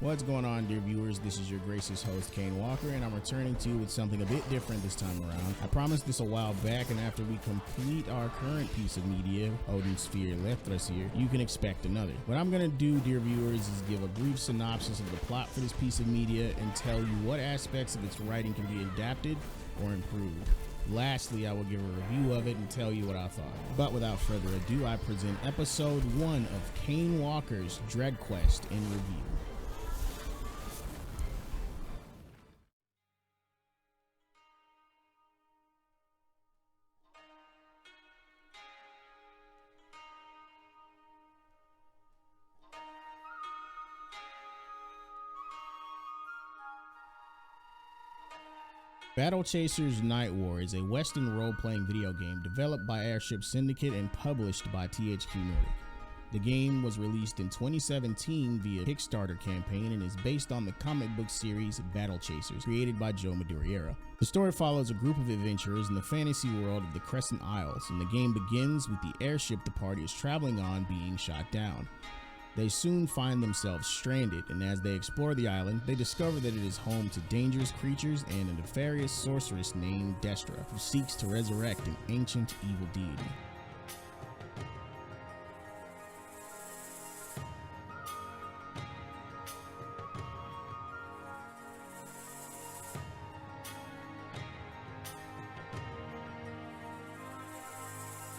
What's going on, dear viewers? This is your gracious host, Kaine Walker, and I'm returning to you with something a bit different this time around. I promised this a while back, and after we complete our current piece of media, Odin's Sphere left us here, you can expect another. What I'm going to do, dear viewers, is give a brief synopsis of the plot for this piece of media and tell you what aspects of its writing can be adapted or improved. Lastly, I will give a review of it and tell you what I thought. But without further ado, I present episode 1 of Kaine Walker's Dread Quest in review. Battle Chasers Nightwar is a Western role-playing video game developed by Airship Syndicate and published by THQ Nordic. The game was released in 2017 via Kickstarter campaign and is based on the comic book series Battle Chasers, created by Joe Madureira. The story follows a group of adventurers in the fantasy world of the Crescent Isles, and the game begins with the airship the party is traveling on being shot down. They soon find themselves stranded, and as they explore the island, they discover that it is home to dangerous creatures and a nefarious sorceress named Destra, who seeks to resurrect an ancient evil deity.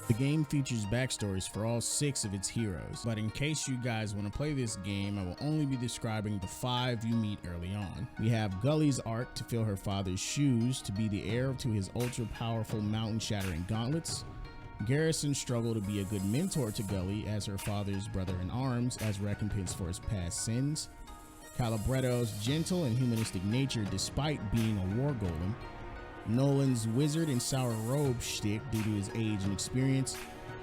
The game features backstories for all 6 of its heroes, but in case you guys want to play this game, I will only be describing the 5 you meet early on. We have Gully's arc to fill her father's shoes to be the heir to his ultra-powerful mountain-shattering gauntlets. Garrison's struggle to be a good mentor to Gully as her father's brother-in-arms as recompense for his past sins. Calibretto's gentle and humanistic nature despite being a war golem. Nolan's wizard and sour robe shtick due to his age and experience,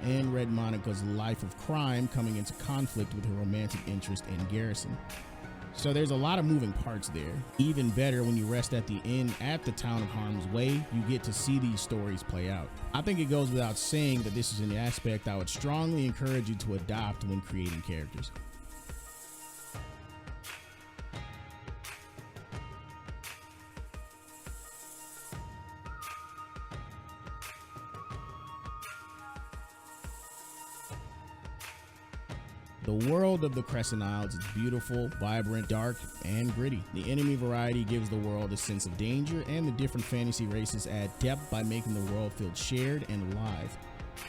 and Red Monica's life of crime coming into conflict with her romantic interest in Garrison. So there's a lot of moving parts there. Even better, when you rest at the inn at the town of Harm's Way, you get to see these stories play out. I think it goes without saying that this is an aspect I would strongly encourage you to adopt when creating characters. The world of the Crescent Isles is beautiful, vibrant, dark, and gritty. The enemy variety gives the world a sense of danger, and the different fantasy races add depth by making the world feel shared and alive.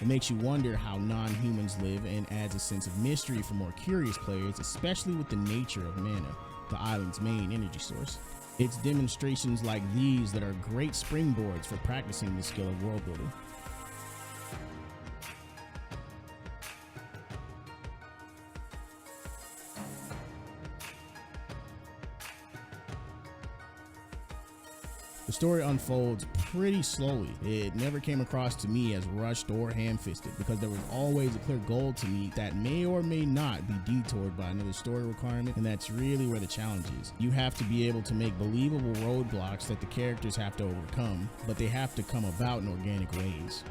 It makes you wonder how non-humans live and adds a sense of mystery for more curious players, especially with the nature of mana, the island's main energy source. It's demonstrations like these that are great springboards for practicing the skill of world building. The story unfolds pretty slowly. It never came across to me as rushed or ham-fisted because there was always a clear goal to meet that may or may not be detoured by another story requirement, and that's really where the challenge is. You have to be able to make believable roadblocks that the characters have to overcome, but they have to come about in organic ways.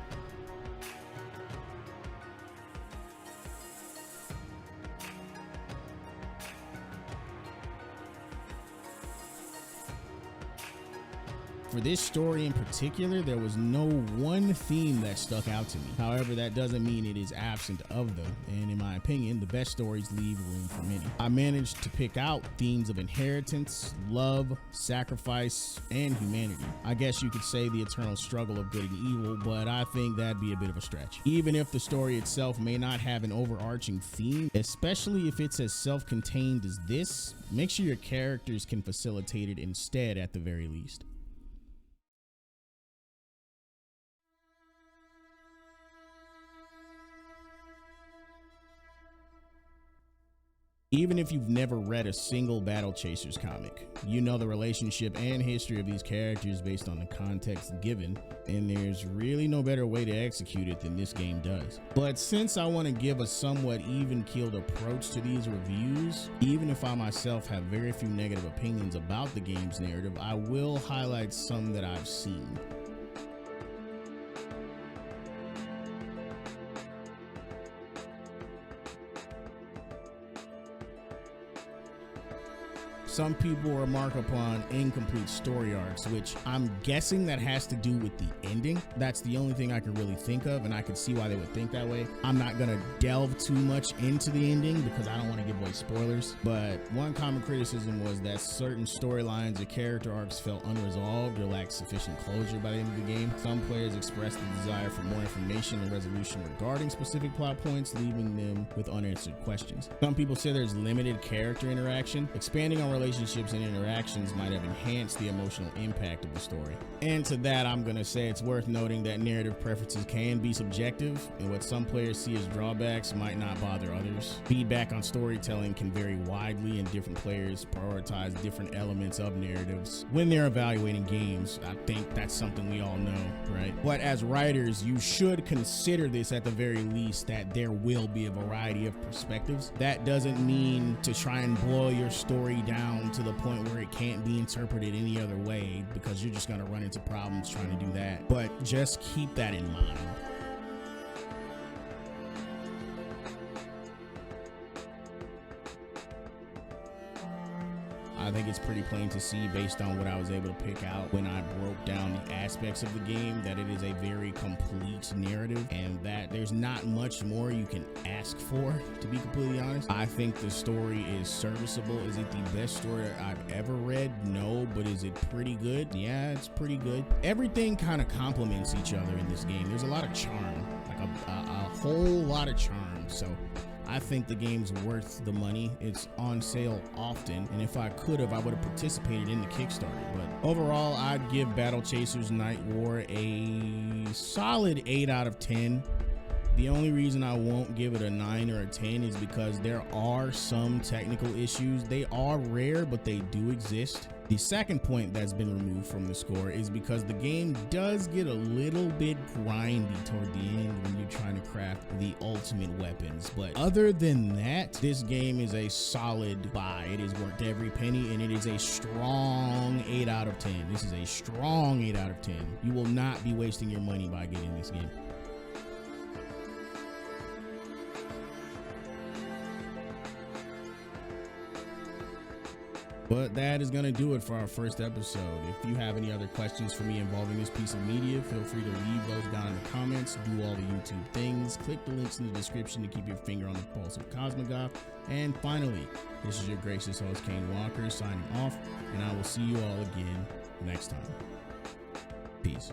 For this story in particular, there was no one theme that stuck out to me. However, that doesn't mean it is absent of them, and in my opinion, the best stories leave room for many. I managed to pick out themes of inheritance, love, sacrifice, and humanity. I guess you could say the eternal struggle of good and evil, but I think that'd be a bit of a stretch. Even if the story itself may not have an overarching theme, especially if it's as self-contained as this, make sure your characters can facilitate it instead at the very least. Even if you've never read a single Battle Chasers comic, you know the relationship and history of these characters based on the context given, and there's really no better way to execute it than this game does. But since I want to give a somewhat even-keeled approach to these reviews, even if I myself have very few negative opinions about the game's narrative, I will highlight some that I've seen. Some people remark upon incomplete story arcs, which I'm guessing that has to do with the ending. That's the only thing I can really think of, and I can see why they would think that way. I'm not gonna delve too much into the ending because I don't want to give away spoilers, but one common criticism was that certain storylines or character arcs felt unresolved or lacked sufficient closure by the end of the game. Some players expressed the desire for more information and resolution regarding specific plot points, leaving them with unanswered questions. Some people say there's limited character interaction. Expanding on relationships and interactions might have enhanced the emotional impact of the story. And to that, I'm gonna say it's worth noting that narrative preferences can be subjective, and what some players see as drawbacks might not bother others. Feedback on storytelling can vary widely, and different players prioritize different elements of narratives when they're evaluating games. I think that's something we all know, right? But as writers, you should consider this at the very least, that there will be a variety of perspectives. That doesn't mean to try and boil your story down to the point where it can't be interpreted any other way, because you're just going to run into problems trying to do that. But just keep that in mind. I think it's pretty plain to see, based on what I was able to pick out when I broke down the aspects of the game, that it is a very complete narrative and that there's not much more you can ask for, to be completely honest. I think the story is serviceable. Is it the best story I've ever read? No, but is it pretty good? Yeah, it's pretty good. Everything kind of complements each other in this game. There's a lot of charm, like a whole lot of charm. So I think the game's worth the money. It's on sale often, and if I could have, I would have participated in the Kickstarter. But overall, I'd give Battle Chasers Nightwar a solid 8 out of 10. The only reason I won't give it a 9 or a 10 is because there are some technical issues. They are rare, but they do exist. The second point that's been removed from the score is because the game does get a little bit grindy toward the end when you're trying to craft the ultimate weapons. But other than that, this game is a solid buy. It is worth every penny, and it is a strong 8 out of 10. This is a strong 8 out of 10. You will not be wasting your money by getting this game. But that is going to do it for our first episode. If you have any other questions for me involving this piece of media, feel free to leave those down in the comments. Do all the YouTube things. Click the links in the description to keep your finger on the pulse of Cosmogoth. And finally, this is your gracious host, Kaine Walker, signing off, and I will see you all again next time. Peace.